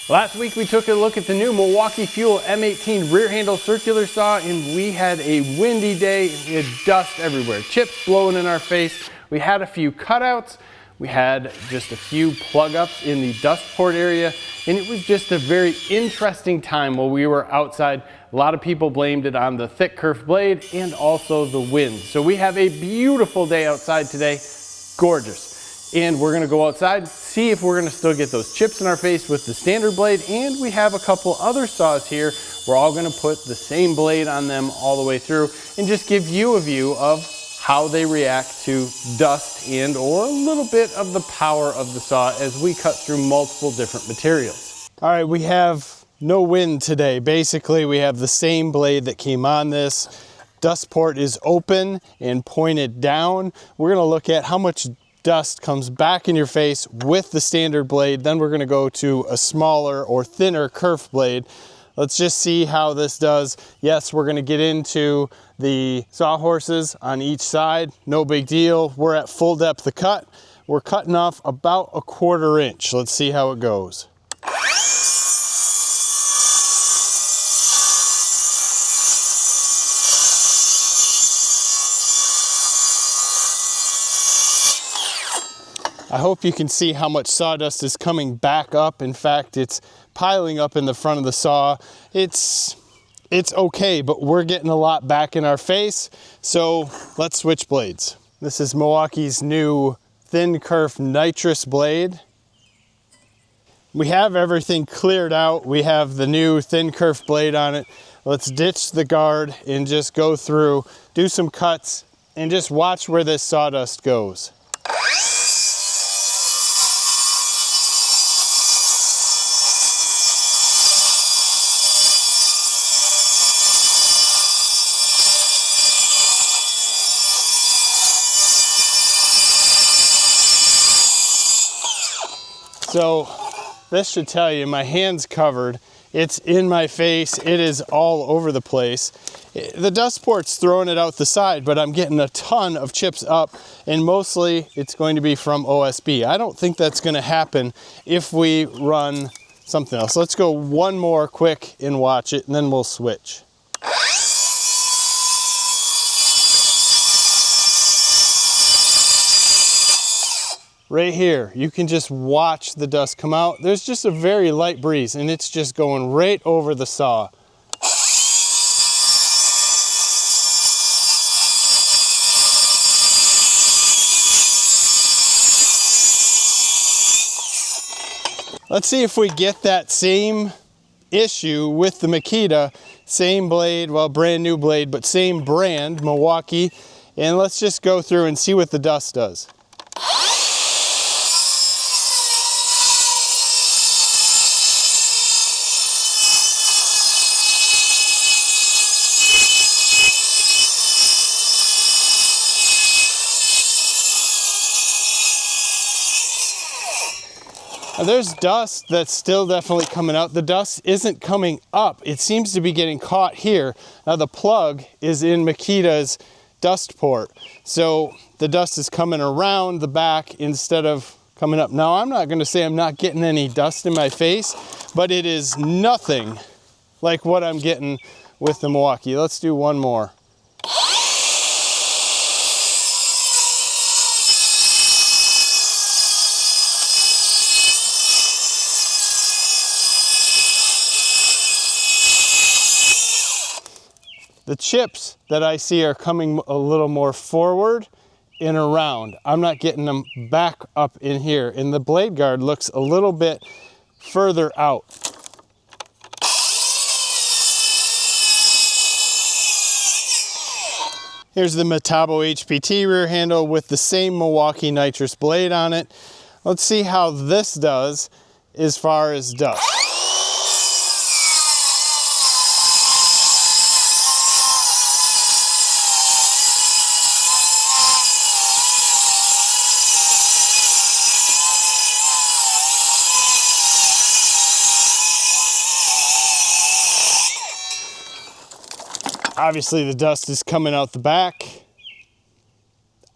Last week we took a look at the new Milwaukee Fuel M18 rear handle circular saw, and we had a windy day. We had dust everywhere, chips blowing in our face. We had a few cutouts. We had just a few plug ups in the dust port area, and it was just a very interesting time while we were outside. A lot of people blamed it on the thick kerf blade and also the wind. So we have a beautiful day outside today, gorgeous. And we're gonna go outside, see if we're gonna still get those chips in our face with the standard blade. And we have a couple other saws here. We're all gonna put the same blade on them all the way through and just give you a view of how they react to dust and or a little bit of the power of the saw as we cut through multiple different materials. All right, we have no wind today. Basically, we have the same blade that came on this. Dust port is open and pointed down. We're gonna look at how much dust comes back in your face with the standard blade. Then we're gonna go to a smaller or thinner kerf blade. Let's just see how this does. Yes, we're gonna get into the sawhorses on each side. No big deal. We're at full depth of cut. We're cutting off about a 1/4 inch. Let's see how it goes. I hope you can see how much sawdust is coming back up. In fact, it's piling up in the front of the saw. It's okay, but we're getting a lot back in our face. So let's switch blades. This is Milwaukee's new thin kerf nitrous blade. We have everything cleared out. We have the new thin kerf blade on it. Let's ditch the guard and just go through, do some cuts, and just watch where this sawdust goes. So this should tell you my hand's covered. It's in my face. It is all over the place. The dust port's throwing it out the side, but I'm getting a ton of chips up, and mostly it's going to be from OSB. I don't think that's going to happen if we run something else. Let's go one more quick and watch it, and then we'll switch. Right here, you can just watch the dust come out. There's just a very light breeze and it's just going right over the saw. Let's see if we get that same issue with the Makita. Same blade, well, brand new blade, but same brand, Milwaukee. And let's just go through and see what the dust does. There's dust that's still definitely coming out. The dust isn't coming up. It seems to be getting caught here. Now the plug is in Makita's dust port. So the dust is coming around the back instead of coming up. Now I'm not gonna say I'm not getting any dust in my face, but it is nothing like what I'm getting with the Milwaukee. Let's do one more. The chips that I see are coming a little more forward and around. I'm not getting them back up in here, and the blade guard looks a little bit further out. Here's the Metabo HPT rear handle with the same Milwaukee nitrous blade on it. Let's see how this does as far as dust. Obviously the dust is coming out the back.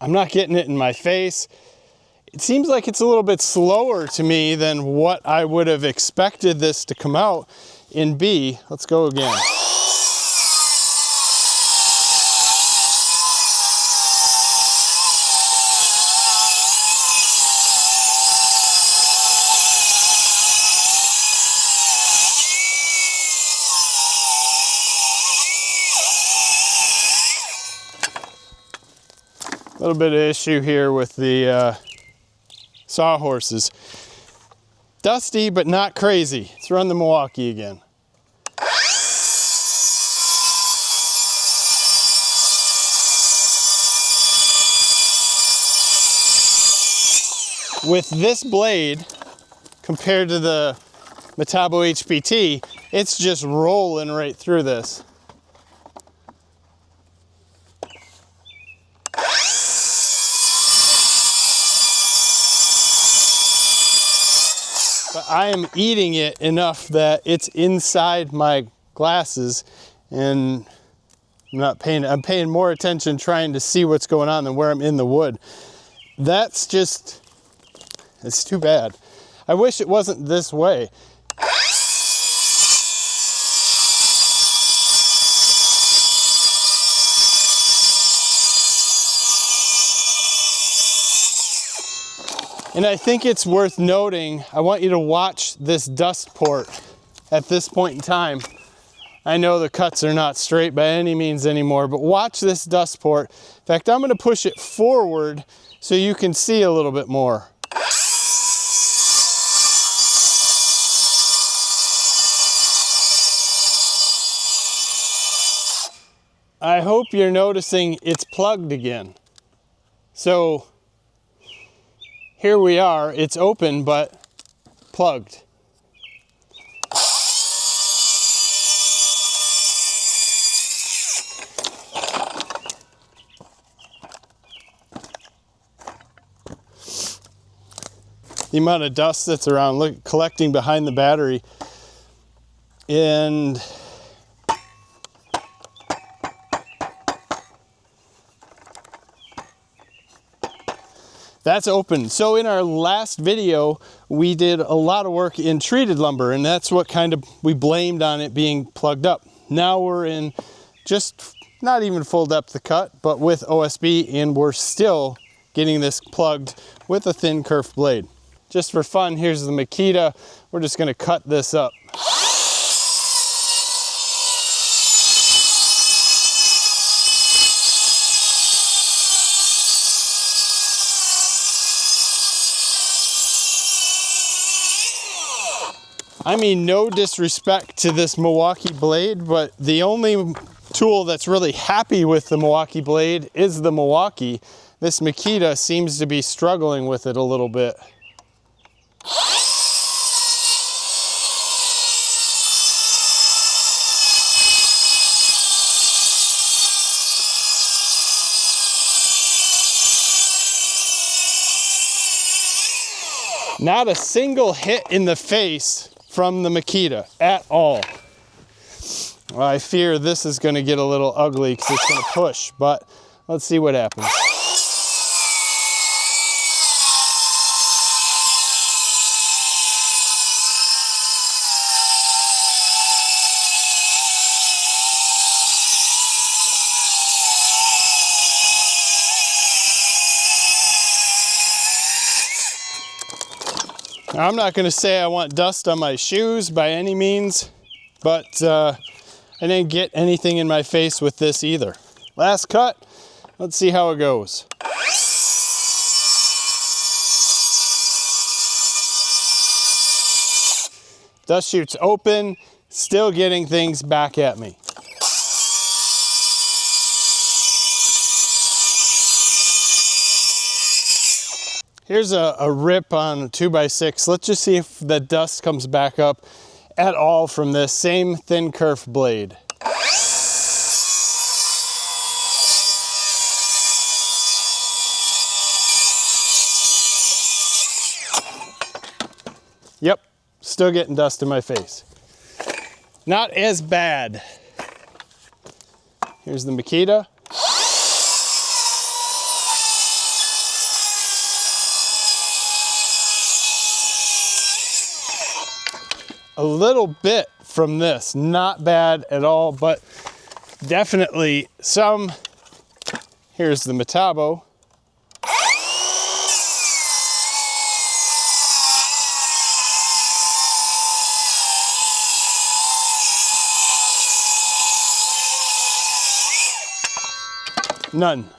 I'm not getting it in my face. It seems like it's a little bit slower to me than what I would have expected this to come out in B. Let's go again. A little bit of issue here with the sawhorses. Dusty, but not crazy. Let's run the Milwaukee again. With this blade, compared to the Metabo HPT, it's just rolling right through this. But I am eating it enough that it's inside my glasses, and I'm paying more attention trying to see what's going on than where I'm in the wood. That's just, it's too bad. I wish it wasn't this way. And I think it's worth noting, I want you to watch this dust port at this point in time. I know the cuts are not straight by any means anymore, but watch this dust port. In fact, I'm going to push it forward so you can see a little bit more. I hope you're noticing it's plugged again. So here we are, it's open but plugged. The amount of dust that's around, collecting behind the battery, and that's open. So in our last video, we did a lot of work in treated lumber, and that's what kind of we blamed on it being plugged up. Now we're in just not even full depth of cut, but with OSB, and we're still getting this plugged with a thin kerf blade. Just for fun, here's the Makita. We're just gonna cut this up. I mean, no disrespect to this Milwaukee blade, but the only tool that's really happy with the Milwaukee blade is the Milwaukee. This Makita seems to be struggling with it a little bit. Not a single hit in the face from the Makita at all. Well, I fear this is going to get a little ugly because it's going to push, but let's see what happens. I'm not going to say I want dust on my shoes by any means, but I didn't get anything in my face with this either. Last cut, let's see how it goes. Dust chute's open, still getting things back at me. Here's a rip on a 2x6. Let's just see if the dust comes back up at all from this same thin kerf blade. Yep, still getting dust in my face. Not as bad. Here's the Makita. a little bit from this. Not bad at all, but definitely some. Here's the Metabo. None.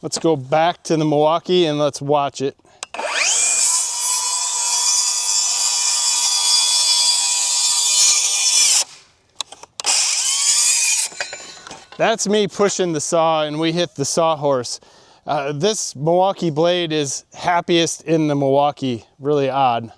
Let's go back to the Milwaukee and let's watch it. That's me pushing the saw and we hit the sawhorse. This Milwaukee blade is happiest in the Milwaukee, really odd.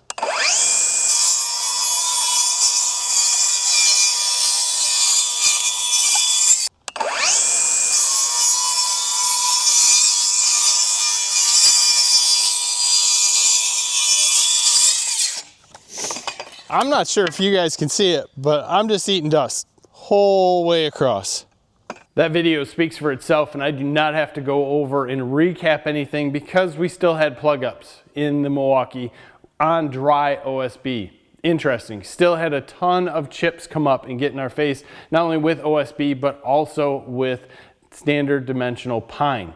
I'm not sure if you guys can see it, but I'm just eating dust whole way across. That video speaks for itself, and I do not have to go over and recap anything because we still had plug ups in the Milwaukee on dry OSB. Interesting, still had a ton of chips come up and get in our face, not only with OSB, but also with standard dimensional pine.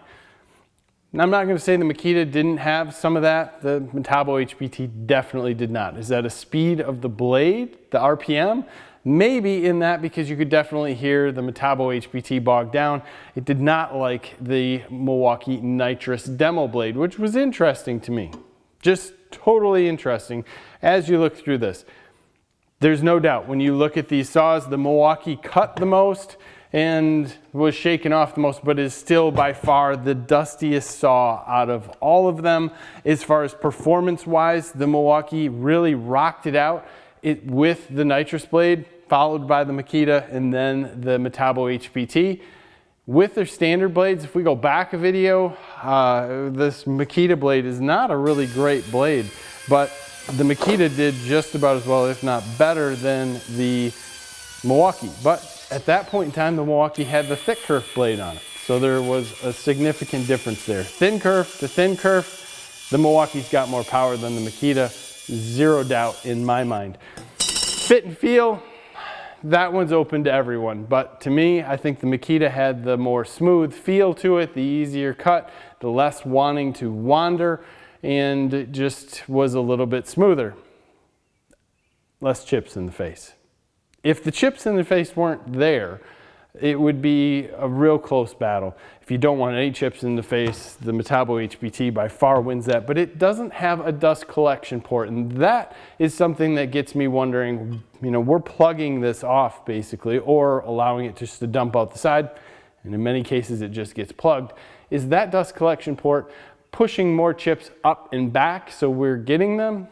Now, I'm not going to say the Makita didn't have some of that. The Metabo HPT definitely did not. Is that a speed of the blade, the RPM? Maybe in that, because you could definitely hear the Metabo HPT bog down. It did not like the Milwaukee nitrous demo blade, which was interesting to me. Just totally interesting as you look through this. There's no doubt when you look at these saws, the Milwaukee cut the most and was shaken off the most, but is still by far the dustiest saw out of all of them. As far as performance wise, the Milwaukee really rocked it out with the nitrous blade, followed by the Makita and then the Metabo HPT. With their standard blades, if we go back a video, this Makita blade is not a really great blade, but the Makita did just about as well, if not better, than the Milwaukee. But at that point in time, the Milwaukee had the thick kerf blade on it. So there was a significant difference there. Thin kerf to thin kerf, the Milwaukee's got more power than the Makita, zero doubt in my mind. Fit and feel, that one's open to everyone. But to me, I think the Makita had the more smooth feel to it, the easier cut, the less wanting to wander, and it just was a little bit smoother. Less chips in the face. If the chips in the face weren't there, it would be a real close battle. If you don't want any chips in the face, the Metabo HPT by far wins that, but it doesn't have a dust collection port, and that is something that gets me wondering, you know, we're plugging this off basically, or allowing it just to dump out the side, and in many cases it just gets plugged. Is that dust collection port pushing more chips up and back so we're getting them?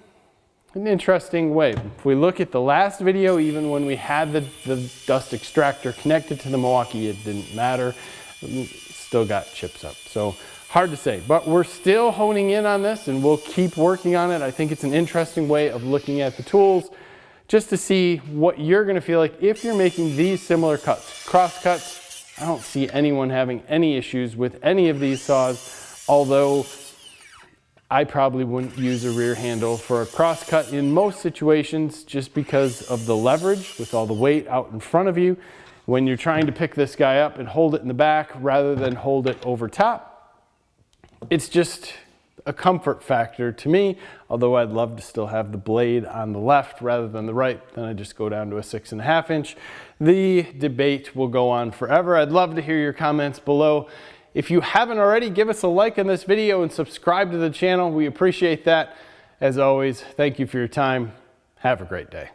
An interesting way. If we look at the last video, even when we had the dust extractor connected to the Milwaukee, it didn't matter. Still got chips up. So hard to say, but we're still honing in on this and we'll keep working on it. I think it's an interesting way of looking at the tools just to see what you're going to feel like if you're making these similar cuts. Cross cuts, I don't see anyone having any issues with any of these saws, although I probably wouldn't use a rear handle for a cross cut in most situations just because of the leverage with all the weight out in front of you. When you're trying to pick this guy up and hold it in the back rather than hold it over top, it's just a comfort factor to me. Although I'd love to still have the blade on the left rather than the right, then I just go down to a 6.5 inch. The debate will go on forever. I'd love to hear your comments below. If you haven't already, give us a like on this video and subscribe to the channel. We appreciate that. As always, thank you for your time. Have a great day.